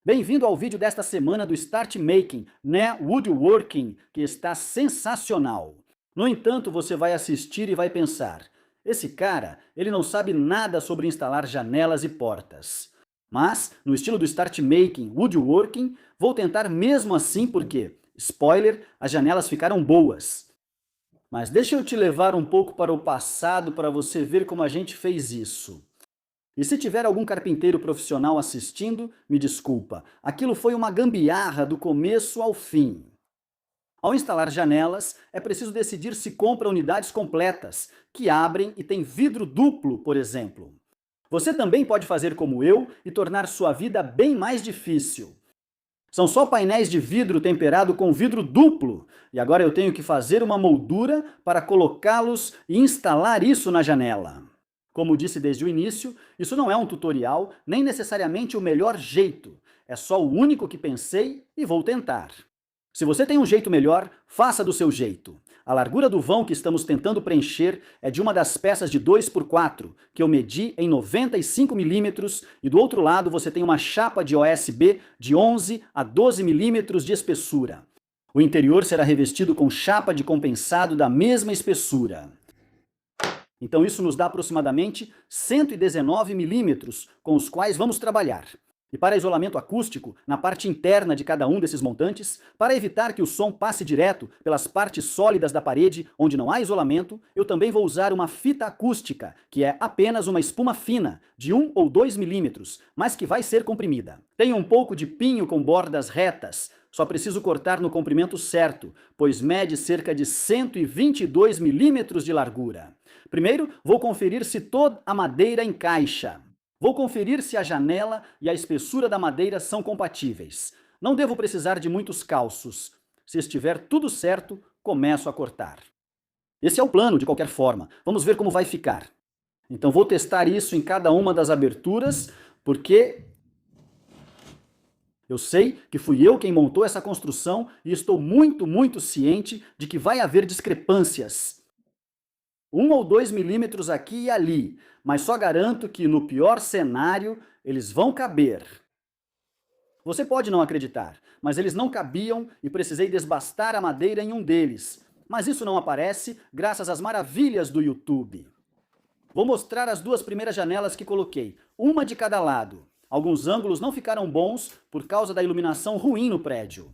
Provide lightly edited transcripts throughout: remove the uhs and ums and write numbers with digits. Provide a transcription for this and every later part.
Bem-vindo ao vídeo desta semana do Start Making, né? Woodworking, que está sensacional. No entanto, você vai assistir e vai pensar, esse cara, ele não sabe nada sobre instalar janelas e portas. Mas, no estilo do Start Making Woodworking, vou tentar mesmo assim porque, spoiler, as janelas ficaram boas. Mas deixa eu te levar um pouco para o passado para você ver como a gente fez isso. E se tiver algum carpinteiro profissional assistindo, me desculpa, aquilo foi uma gambiarra do começo ao fim. Ao instalar janelas, é preciso decidir se compra unidades completas, que abrem e têm vidro duplo, por exemplo. Você também pode fazer como eu e tornar sua vida bem mais difícil. São só painéis de vidro temperado com vidro duplo, e agora eu tenho que fazer uma moldura para colocá-los e instalar isso na janela. Como disse desde o início, isso não é um tutorial, nem necessariamente o melhor jeito. É só o único que pensei e vou tentar. Se você tem um jeito melhor, faça do seu jeito. A largura do vão que estamos tentando preencher é de uma das peças de 2x4, que eu medi em 95 milímetros, e do outro lado você tem uma chapa de OSB de 11 a 12 milímetros de espessura. O interior será revestido com chapa de compensado da mesma espessura. Então isso nos dá aproximadamente 119 milímetros com os quais vamos trabalhar. E para isolamento acústico, na parte interna de cada um desses montantes, para evitar que o som passe direto pelas partes sólidas da parede onde não há isolamento, eu também vou usar uma fita acústica, que é apenas uma espuma fina, de 1 ou 2 milímetros, mas que vai ser comprimida. Tenho um pouco de pinho com bordas retas, só preciso cortar no comprimento certo, pois mede cerca de 122 milímetros de largura. Primeiro, vou conferir se toda a madeira encaixa. Vou conferir se a janela e a espessura da madeira são compatíveis. Não devo precisar de muitos calços. Se estiver tudo certo, começo a cortar. Esse é o plano, de qualquer forma. Vamos ver como vai ficar. Então vou testar isso em cada uma das aberturas, porque eu sei que fui eu quem montou essa construção e estou muito ciente de que vai haver discrepâncias. 1 ou 2 milímetros aqui e ali, mas só garanto que no pior cenário eles vão caber. Você pode não acreditar, mas eles não cabiam e precisei desbastar a madeira em um deles. Mas isso não aparece graças às maravilhas do YouTube. Vou mostrar as duas primeiras janelas que coloquei, uma de cada lado. Alguns ângulos não ficaram bons por causa da iluminação ruim no prédio.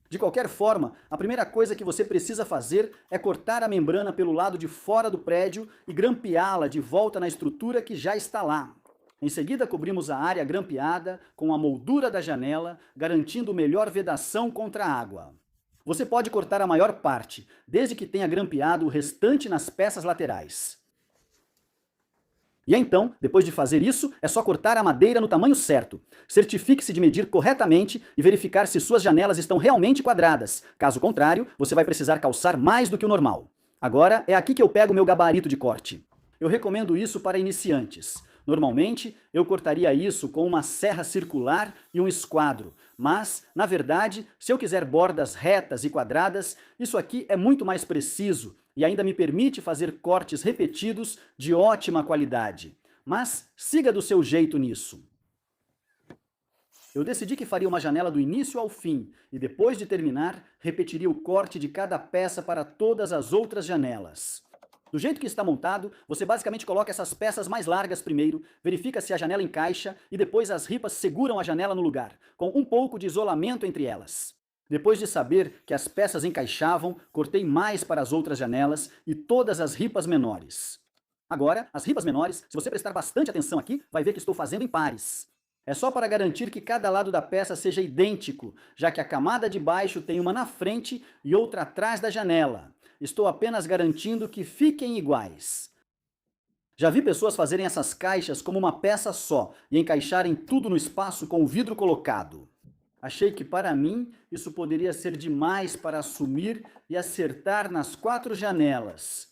De qualquer forma, a primeira coisa que você precisa fazer é cortar a membrana pelo lado de fora do prédio e grampeá-la de volta na estrutura que já está lá. Em seguida, cobrimos a área grampeada com a moldura da janela, garantindo melhor vedação contra a água. Você pode cortar a maior parte, desde que tenha grampeado o restante nas peças laterais. E então, depois de fazer isso, é só cortar a madeira no tamanho certo. Certifique-se de medir corretamente e verificar se suas janelas estão realmente quadradas. Caso contrário, você vai precisar calçar mais do que o normal. Agora, é aqui que eu pego meu gabarito de corte. Eu recomendo isso para iniciantes. Normalmente, eu cortaria isso com uma serra circular e um esquadro, mas, na verdade, se eu quiser bordas retas e quadradas, isso aqui é muito mais preciso e ainda me permite fazer cortes repetidos de ótima qualidade. Mas siga do seu jeito nisso. Eu decidi que faria uma janela do início ao fim e depois de terminar, repetiria o corte de cada peça para todas as outras janelas. Do jeito que está montado, você basicamente coloca essas peças mais largas primeiro, verifica se a janela encaixa e depois as ripas seguram a janela no lugar, com um pouco de isolamento entre elas. Depois de saber que as peças encaixavam, cortei mais para as outras janelas e todas as ripas menores. Agora, as ripas menores, se você prestar bastante atenção aqui, vai ver que estou fazendo em pares. É só para garantir que cada lado da peça seja idêntico, já que a camada de baixo tem uma na frente e outra atrás da janela. Estou apenas garantindo que fiquem iguais. Já vi pessoas fazerem essas caixas como uma peça só e encaixarem tudo no espaço com o vidro colocado. Achei que para mim isso poderia ser demais para assumir e acertar nas 4 janelas.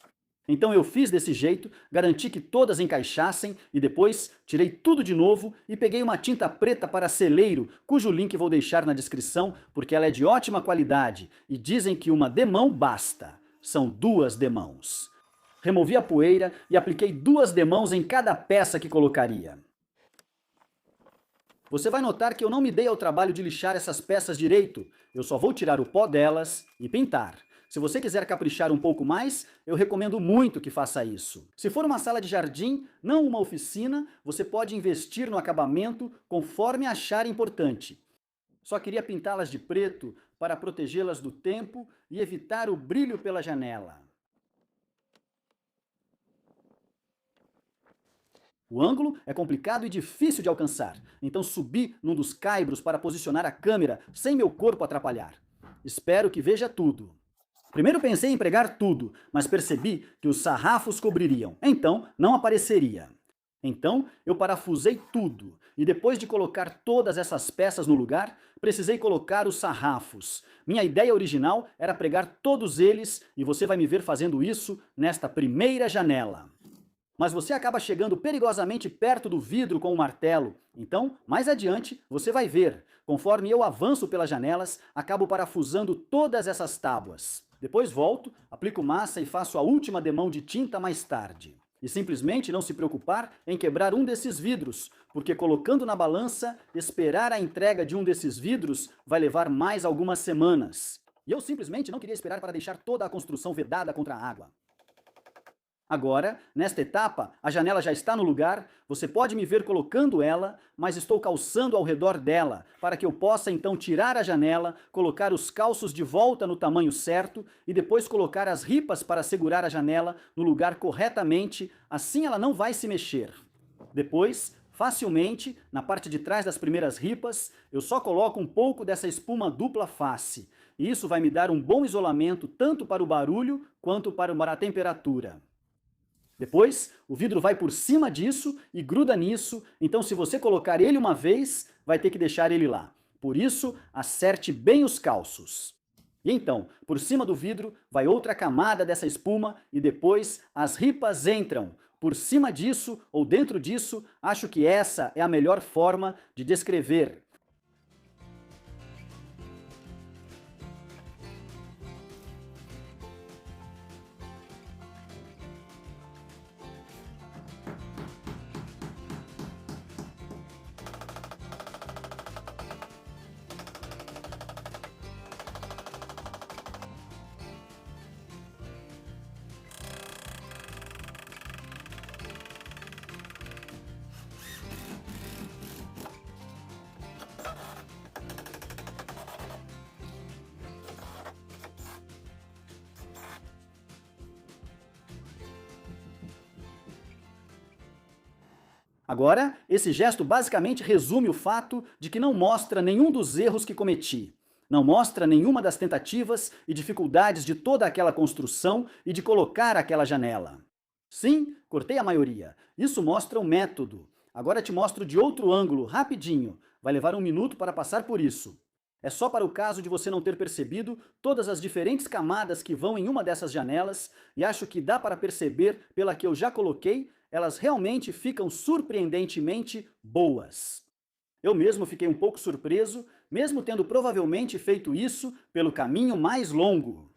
Então eu fiz desse jeito, garanti que todas encaixassem e depois tirei tudo de novo e peguei uma tinta preta para celeiro, cujo link vou deixar na descrição porque ela é de ótima qualidade e dizem que uma demão basta. São 2 demãos. Removi a poeira e apliquei 2 demãos em cada peça que colocaria. você vai notar que eu não me dei ao trabalho de lixar essas peças direito. Eu só vou tirar o pó delas e pintar. Se você quiser caprichar um pouco mais, eu recomendo muito que faça isso. Se for uma sala de jardim, não uma oficina, você pode investir no acabamento conforme achar importante. Só queria pintá-las de preto para protegê-las do tempo e evitar o brilho pela janela. O ângulo é complicado e difícil de alcançar, então subi num dos caibros para posicionar a câmera sem meu corpo atrapalhar. Espero que veja tudo. Primeiro pensei em pregar tudo, mas percebi que os sarrafos cobririam, então não apareceria. Então eu parafusei tudo, e depois de colocar todas essas peças no lugar, precisei colocar os sarrafos. Minha ideia original era pregar todos eles, e você vai me ver fazendo isso nesta primeira janela. Mas você acaba chegando perigosamente perto do vidro com o martelo. Então, mais adiante, você vai ver. Conforme eu avanço pelas janelas, acabo parafusando todas essas tábuas. Depois volto, aplico massa e faço a última demão de tinta mais tarde. E simplesmente não se preocupar em quebrar um desses vidros, porque colocando na balança, esperar a entrega de um desses vidros vai levar mais algumas semanas. E eu simplesmente não queria esperar para deixar toda a construção vedada contra a água. Agora, nesta etapa, a janela já está no lugar, você pode me ver colocando ela, mas estou calçando ao redor dela, para que eu possa então tirar a janela, colocar os calços de volta no tamanho certo e depois colocar as ripas para segurar a janela no lugar corretamente, assim ela não vai se mexer. Depois, facilmente, na parte de trás das primeiras ripas, eu só coloco um pouco dessa espuma dupla face, e isso vai me dar um bom isolamento tanto para o barulho quanto para a temperatura. Depois, o vidro vai por cima disso e gruda nisso, então se você colocar ele uma vez, vai ter que deixar ele lá. Por isso, acerte bem os calços. E então, por cima do vidro, vai outra camada dessa espuma e depois as ripas entram. Por cima disso ou dentro disso, acho que essa é a melhor forma de descrever. Agora, esse gesto basicamente resume o fato de que não mostra nenhum dos erros que cometi. Não mostra nenhuma das tentativas e dificuldades de toda aquela construção e de colocar aquela janela. Sim, cortei a maioria. Isso mostra o método. Agora te mostro de outro ângulo, rapidinho. Vai levar um minuto para passar por isso. É só para o caso de você não ter percebido todas as diferentes camadas que vão em uma dessas janelas, e acho que dá para perceber pela que eu já coloquei, elas realmente ficam surpreendentemente boas. Eu mesmo fiquei um pouco surpreso, mesmo tendo provavelmente feito isso pelo caminho mais longo.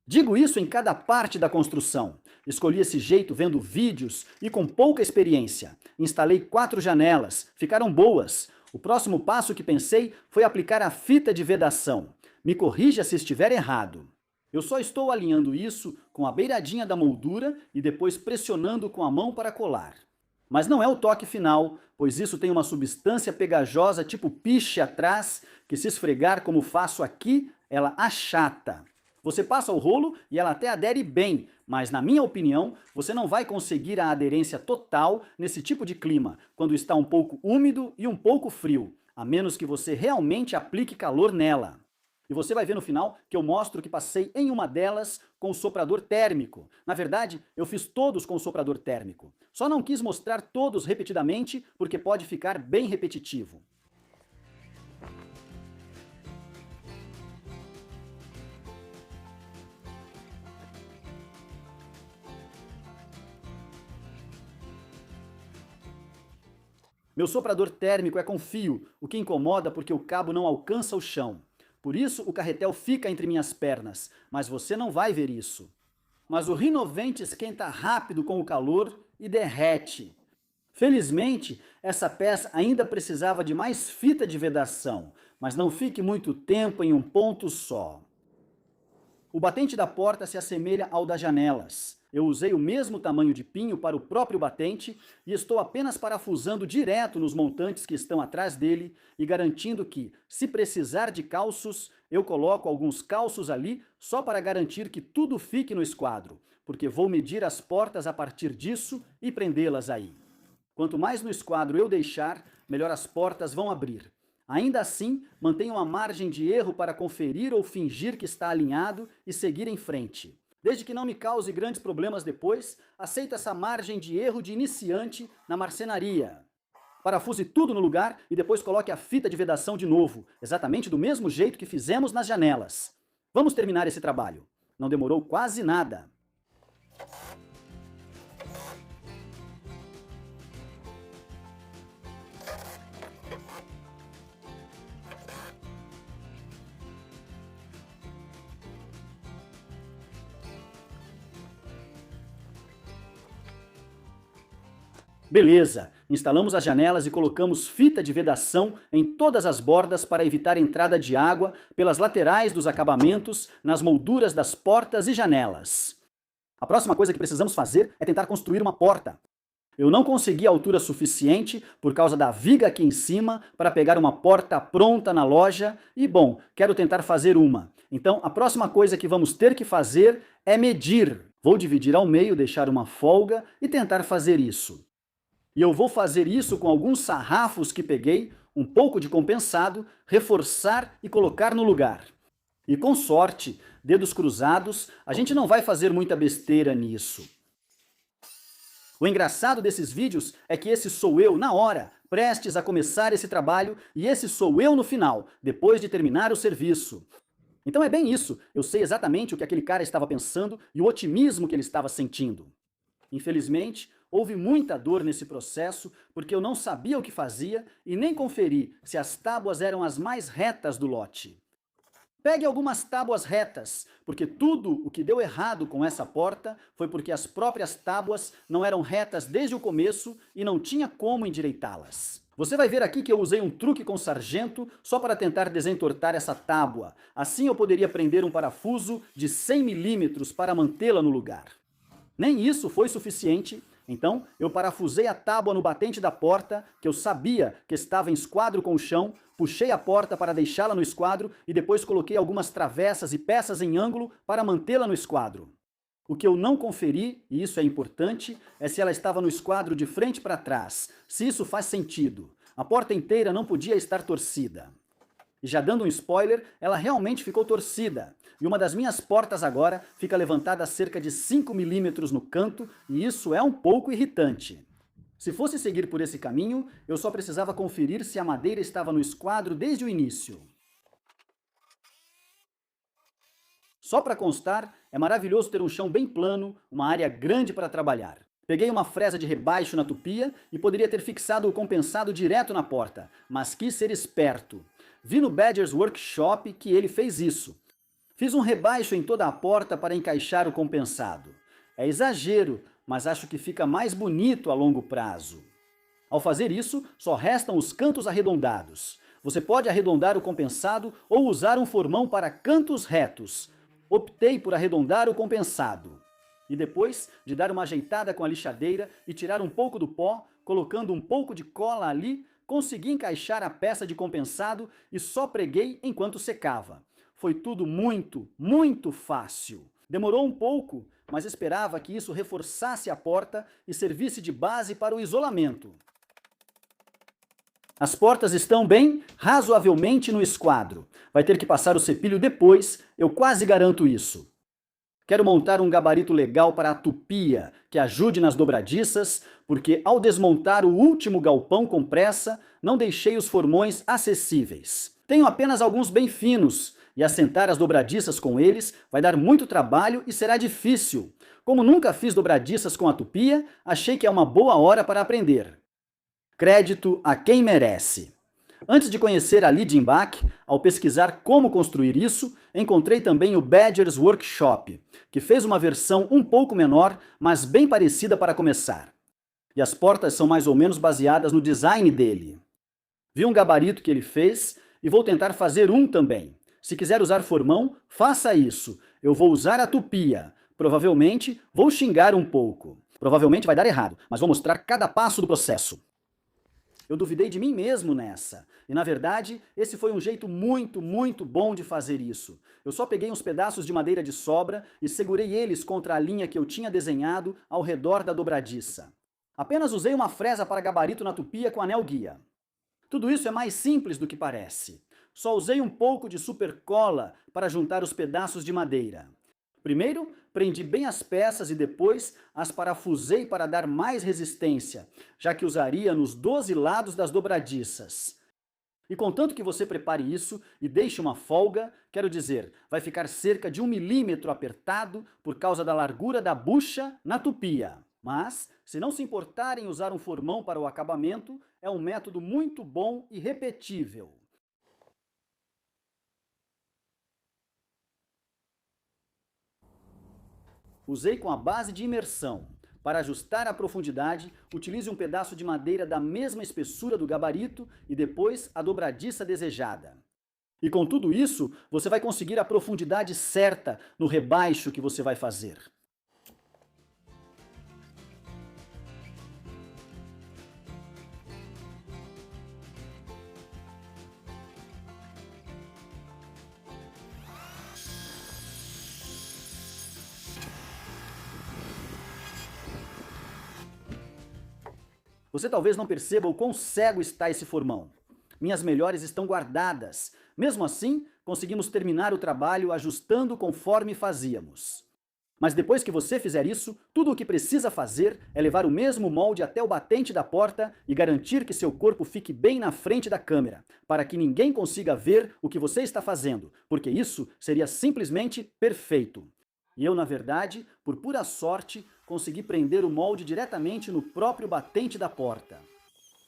Digo isso em cada parte da construção. Escolhi esse jeito vendo vídeos e com pouca experiência. Instalei 4 janelas, ficaram boas. O próximo passo que pensei foi aplicar a fita de vedação. Me corrija se estiver errado. Eu só estou alinhando isso com a beiradinha da moldura e depois pressionando com a mão para colar. Mas não é o toque final, pois isso tem uma substância pegajosa tipo piche atrás, que se esfregar como faço aqui, ela achata. Você passa o rolo e ela até adere bem, mas na minha opinião, você não vai conseguir a aderência total nesse tipo de clima, quando está um pouco úmido e um pouco frio, a menos que você realmente aplique calor nela. E você vai ver no final que eu mostro que passei em uma delas com o soprador térmico. Na verdade, eu fiz todos com o soprador térmico. Só não quis mostrar todos repetidamente, porque pode ficar bem repetitivo. Meu soprador térmico é com fio, o que incomoda porque o cabo não alcança o chão. Por isso o carretel fica entre minhas pernas, mas você não vai ver isso. Mas o Rinovente esquenta rápido com o calor e derrete. Felizmente, essa peça ainda precisava de mais fita de vedação, mas não fique muito tempo em um ponto só. O batente da porta se assemelha ao das janelas. Eu usei o mesmo tamanho de pinho para o próprio batente e estou apenas parafusando direto nos montantes que estão atrás dele e garantindo que, se precisar de calços, eu coloco alguns calços ali só para garantir que tudo fique no esquadro, porque vou medir as portas a partir disso e prendê-las aí. Quanto mais no esquadro eu deixar, melhor as portas vão abrir. Ainda assim, mantenho uma margem de erro para conferir ou fingir que está alinhado e seguir em frente. Desde que não me cause grandes problemas depois, aceito essa margem de erro de iniciante na marcenaria. Parafuse tudo no lugar e depois coloque a fita de vedação de novo, exatamente do mesmo jeito que fizemos nas janelas. Vamos terminar esse trabalho. Não demorou quase nada. Beleza, instalamos as janelas e colocamos fita de vedação em todas as bordas para evitar entrada de água pelas laterais dos acabamentos, nas molduras das portas e janelas. A próxima coisa que precisamos fazer é tentar construir uma porta. Eu não consegui a altura suficiente por causa da viga aqui em cima para pegar uma porta pronta na loja e, bom, quero tentar fazer uma. Então, a próxima coisa que vamos ter que fazer é medir. Vou dividir ao meio, deixar uma folga e tentar fazer isso. E eu vou fazer isso com alguns sarrafos que peguei, um pouco de compensado, reforçar e colocar no lugar. E com sorte, dedos cruzados, a gente não vai fazer muita besteira nisso. O engraçado desses vídeos é que esse sou eu na hora, prestes a começar esse trabalho, e esse sou eu no final, depois de terminar o serviço. Então é bem isso, eu sei exatamente o que aquele cara estava pensando e o otimismo que ele estava sentindo. Infelizmente, houve muita dor nesse processo porque eu não sabia o que fazia e nem conferi se as tábuas eram as mais retas do lote. Pegue algumas tábuas retas, porque tudo o que deu errado com essa porta foi porque as próprias tábuas não eram retas desde o começo e não tinha como endireitá-las. Você vai ver aqui que eu usei um truque com sargento só para tentar desentortar essa tábua. Assim eu poderia prender um parafuso de 100 milímetros para mantê-la no lugar. Nem isso foi suficiente, então eu parafusei a tábua no batente da porta, que eu sabia que estava em esquadro com o chão, puxei a porta para deixá-la no esquadro e depois coloquei algumas travessas e peças em ângulo para mantê-la no esquadro. O que eu não conferi, e isso é importante, é se ela estava no esquadro de frente para trás, se isso faz sentido. A porta inteira não podia estar torcida. E já dando um spoiler, ela realmente ficou torcida. E uma das minhas portas agora fica levantada a cerca de 5 milímetros no canto, e isso é um pouco irritante. Se fosse seguir por esse caminho, eu só precisava conferir se a madeira estava no esquadro desde o início. Só para constar, é maravilhoso ter um chão bem plano, uma área grande para trabalhar. Peguei uma fresa de rebaixo na tupia e poderia ter fixado o compensado direto na porta, mas quis ser esperto. Vi no Badger's Workshop que ele fez isso. Fiz um rebaixo em toda a porta para encaixar o compensado. É exagero, mas acho que fica mais bonito a longo prazo. Ao fazer isso, só restam os cantos arredondados. Você pode arredondar o compensado ou usar um formão para cantos retos. Optei por arredondar o compensado. E depois de dar uma ajeitada com a lixadeira e tirar um pouco do pó, colocando um pouco de cola ali, consegui encaixar a peça de compensado e só preguei enquanto secava. Foi tudo muito fácil. Demorou um pouco, mas esperava que isso reforçasse a porta e servisse de base para o isolamento. As portas estão bem, razoavelmente no esquadro. Vai ter que passar o cepilho depois, eu quase garanto isso. Quero montar um gabarito legal para a tupia, que ajude nas dobradiças, porque ao desmontar o último galpão com pressa, não deixei os formões acessíveis. Tenho apenas alguns bem finos, e assentar as dobradiças com eles vai dar muito trabalho e será difícil. Como nunca fiz dobradiças com a tupia, achei que é uma boa hora para aprender. Crédito a quem merece. Antes de conhecer a Lidinbach, ao pesquisar como construir isso, encontrei também o Badgers Workshop, que fez uma versão um pouco menor, mas bem parecida para começar. E as portas são mais ou menos baseadas no design dele. Vi um gabarito que ele fez e vou tentar fazer um também. Se quiser usar formão, faça isso. Eu vou usar a tupia. Provavelmente vou xingar um pouco. Provavelmente vai dar errado, mas vou mostrar cada passo do processo. Eu duvidei de mim mesmo nessa. E, na verdade, esse foi um jeito muito bom de fazer isso. Eu só peguei uns pedaços de madeira de sobra e segurei eles contra a linha que eu tinha desenhado ao redor da dobradiça. Apenas usei uma fresa para gabarito na tupia com anel guia. Tudo isso é mais simples do que parece. Só usei um pouco de supercola para juntar os pedaços de madeira. Primeiro, prendi bem as peças e depois as parafusei para dar mais resistência, já que usaria nos 12 lados das dobradiças. E contanto que você prepare isso e deixe uma folga, quero dizer, vai ficar cerca de 1 milímetro apertado por causa da largura da bucha na tupia. Mas, se não se importar em usar um formão para o acabamento, é um método muito bom e repetível. Usei com a base de imersão. Para ajustar a profundidade, utilize um pedaço de madeira da mesma espessura do gabarito e depois a dobradiça desejada. E com tudo isso, você vai conseguir a profundidade certa no rebaixo que você vai fazer. Você talvez não perceba o quão cego está esse formão. Minhas melhores estão guardadas. Mesmo assim, conseguimos terminar o trabalho ajustando conforme fazíamos. Mas depois que você fizer isso, tudo o que precisa fazer é levar o mesmo molde até o batente da porta e garantir que seu corpo fique bem na frente da câmera, para que ninguém consiga ver o que você está fazendo, porque isso seria simplesmente perfeito. E eu, na verdade, por pura sorte, consegui prender o molde diretamente no próprio batente da porta.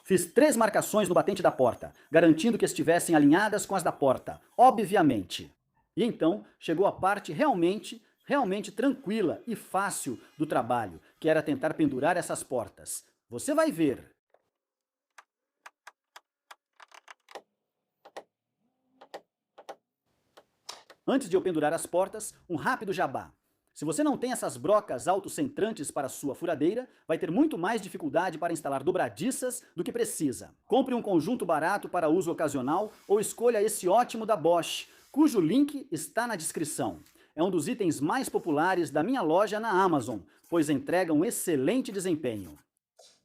Fiz 3 marcações no batente da porta, garantindo que estivessem alinhadas com as da porta, obviamente. E então chegou a parte realmente tranquila e fácil do trabalho, que era tentar pendurar essas portas. Você vai ver. Antes de eu pendurar as portas, um rápido jabá. Se você não tem essas brocas autocentrantes para sua furadeira, vai ter muito mais dificuldade para instalar dobradiças do que precisa. Compre um conjunto barato para uso ocasional ou escolha esse ótimo da Bosch, cujo link está na descrição. É um dos itens mais populares da minha loja na Amazon, pois entrega um excelente desempenho.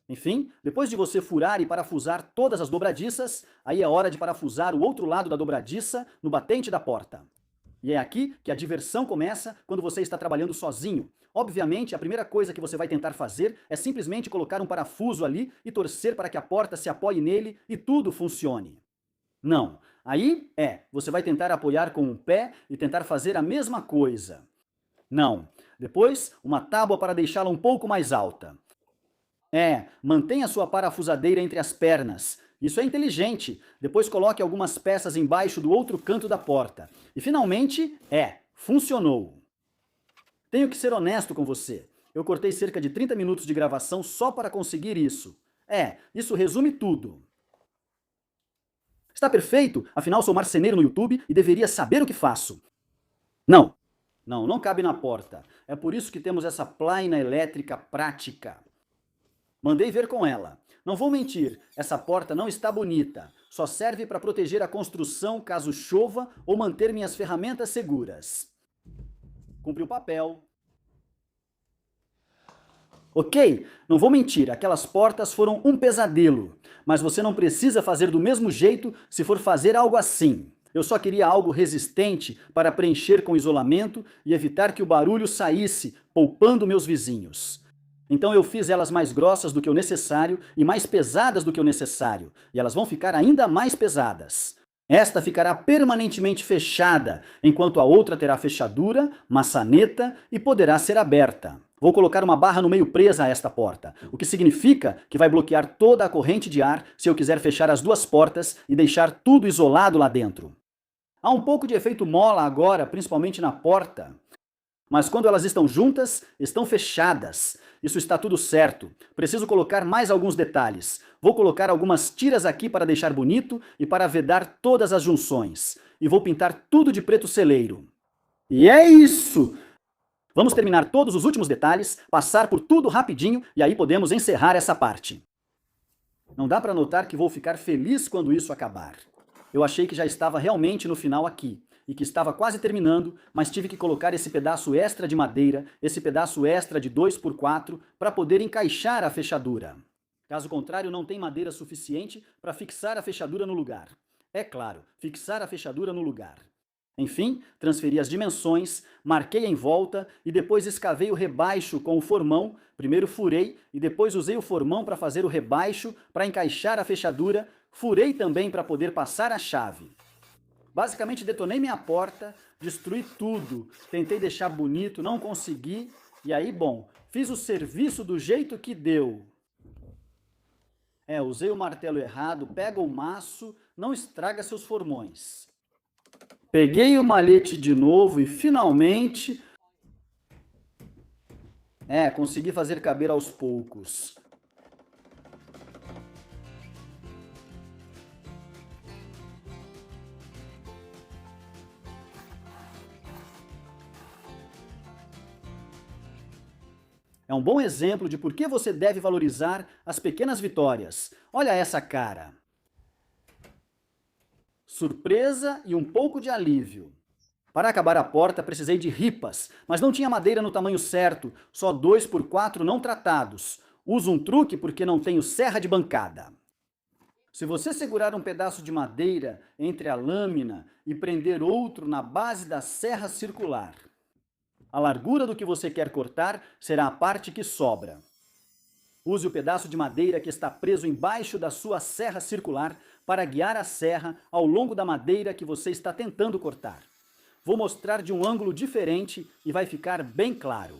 Enfim, depois de você furar e parafusar todas as dobradiças, aí é hora de parafusar o outro lado da dobradiça no batente da porta. E é aqui que a diversão começa quando você está trabalhando sozinho. Obviamente, a primeira coisa que você vai tentar fazer é simplesmente colocar um parafuso ali e torcer para que a porta se apoie nele e tudo funcione. Não. Aí você vai tentar apoiar com um pé e tentar fazer a mesma coisa. Não. Depois, uma tábua para deixá-la um pouco mais alta. Mantenha sua parafusadeira entre as pernas. Isso é inteligente. Depois coloque algumas peças embaixo do outro canto da porta. E finalmente, funcionou. Tenho que ser honesto com você. Eu cortei cerca de 30 minutos de gravação só para conseguir isso. Isso resume tudo. Está perfeito? Afinal, sou marceneiro no YouTube e deveria saber o que faço. Não cabe na porta. É por isso que temos essa plaina elétrica prática. Mandei ver com ela. Não vou mentir, essa porta não está bonita. Só serve para proteger a construção caso chova ou manter minhas ferramentas seguras. Cumpri o papel. Ok, não vou mentir, aquelas portas foram um pesadelo. Mas você não precisa fazer do mesmo jeito se for fazer algo assim. Eu só queria algo resistente para preencher com isolamento e evitar que o barulho saísse, poupando meus vizinhos. Então eu fiz elas mais grossas do que o necessário e mais pesadas do que o necessário, e elas vão ficar ainda mais pesadas. Esta ficará permanentemente fechada, enquanto a outra terá fechadura, maçaneta e poderá ser aberta. Vou colocar uma barra no meio presa a esta porta, o que significa que vai bloquear toda a corrente de ar se eu quiser fechar as duas portas e deixar tudo isolado lá dentro. Há um pouco de efeito mola agora, principalmente na porta, mas quando elas estão juntas, estão fechadas. Isso está tudo certo. Preciso colocar mais alguns detalhes. Vou colocar algumas tiras aqui para deixar bonito e para vedar todas as junções. E vou pintar tudo de preto celeiro. E é isso! Vamos terminar todos os últimos detalhes, passar por tudo rapidinho e aí podemos encerrar essa parte. Não dá para notar que vou ficar feliz quando isso acabar. Eu achei que já estava realmente no final aqui e que estava quase terminando, mas tive que colocar esse pedaço extra de madeira, esse pedaço extra de 2x4 para poder encaixar a fechadura. Caso contrário, não tem madeira suficiente para fixar a fechadura no lugar. É claro, fixar a fechadura no lugar. Enfim, transferi as dimensões, marquei em volta e depois escavei o rebaixo com o formão. Primeiro furei e depois usei o formão para fazer o rebaixo, para encaixar a fechadura. Furei também para poder passar a chave. Basicamente detonei minha porta, destruí tudo, tentei deixar bonito, não consegui. E aí, bom, fiz o serviço do jeito que deu. Usei o martelo errado, pega o maço, não estraga seus formões. Peguei o malhete de novo e finalmente... consegui fazer caber aos poucos. É um bom exemplo de por que você deve valorizar as pequenas vitórias. Olha essa cara. Surpresa e um pouco de alívio. Para acabar a porta, precisei de ripas, mas não tinha madeira no tamanho certo, só 2x4 não tratados. Uso um truque porque não tenho serra de bancada. Se você segurar um pedaço de madeira entre a lâmina e prender outro na base da serra circular, a largura do que você quer cortar será a parte que sobra. Use o pedaço de madeira que está preso embaixo da sua serra circular para guiar a serra ao longo da madeira que você está tentando cortar. Vou mostrar de um ângulo diferente e vai ficar bem claro.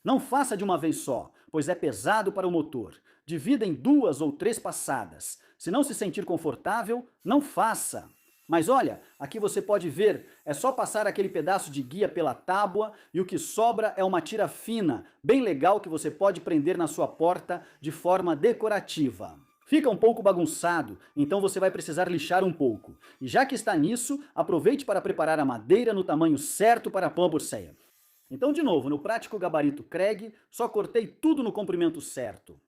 Não faça de uma vez só, pois é pesado para o motor. Divida em 2 ou 3 passadas. Se não se sentir confortável, não faça. Mas olha, aqui você pode ver, é só passar aquele pedaço de guia pela tábua e o que sobra é uma tira fina, bem legal que você pode prender na sua porta de forma decorativa. Fica um pouco bagunçado, então você vai precisar lixar um pouco. E já que está nisso, aproveite para preparar a madeira no tamanho certo para a Pamburceia. Então, de novo, no prático gabarito Craig, só cortei tudo no comprimento certo.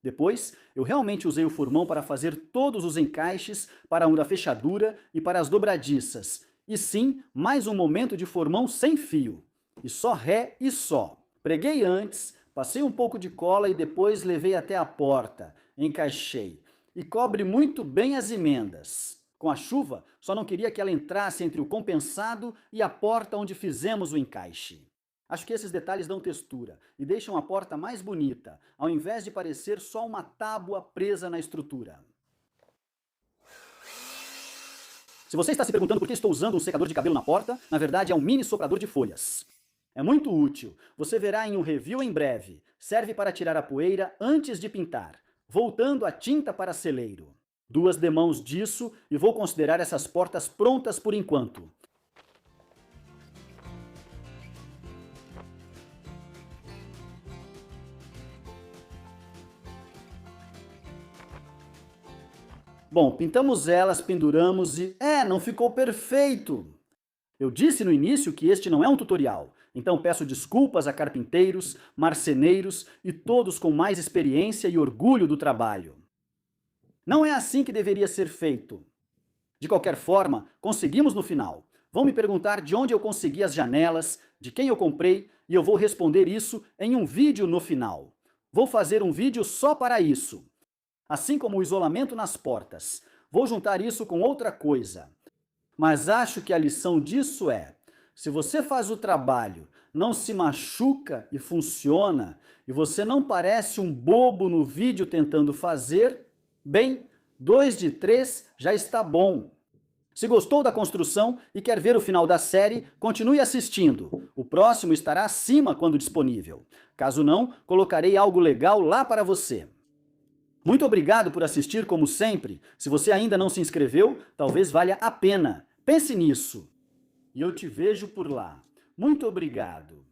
Depois, eu realmente usei o formão para fazer todos os encaixes para a fechadura e para as dobradiças. E sim, mais um momento de formão sem fio. E só ré e só. Preguei antes, passei um pouco de cola e depois levei até a porta. Encaixei. E cobre muito bem as emendas. Com a chuva, só não queria que ela entrasse entre o compensado e a porta onde fizemos o encaixe. Acho que esses detalhes dão textura e deixam a porta mais bonita, ao invés de parecer só uma tábua presa na estrutura. Se você está se perguntando por que estou usando um secador de cabelo na porta, na verdade é um mini soprador de folhas. É muito útil, você verá em um review em breve. Serve para tirar a poeira antes de pintar, voltando a tinta para celeiro. 2 demãos disso e vou considerar essas portas prontas por enquanto. Bom, pintamos elas, penduramos e... não ficou perfeito! Eu disse no início que este não é um tutorial, então peço desculpas a carpinteiros, marceneiros e todos com mais experiência e orgulho do trabalho. Não é assim que deveria ser feito. De qualquer forma, conseguimos no final. Vão me perguntar de onde eu consegui as janelas, de quem eu comprei, e eu vou responder isso em um vídeo no final. Vou fazer um vídeo só para isso. Assim como o isolamento nas portas. Vou juntar isso com outra coisa. Mas acho que a lição disso é, se você faz o trabalho, não se machuca e funciona, e você não parece um bobo no vídeo tentando fazer, bem, 2 de 3 já está bom. Se gostou da construção e quer ver o final da série, continue assistindo. O próximo estará acima quando disponível. Caso não, colocarei algo legal lá para você. Muito obrigado por assistir, como sempre. Se você ainda não se inscreveu, talvez valha a pena. Pense nisso. E eu te vejo por lá. Muito obrigado.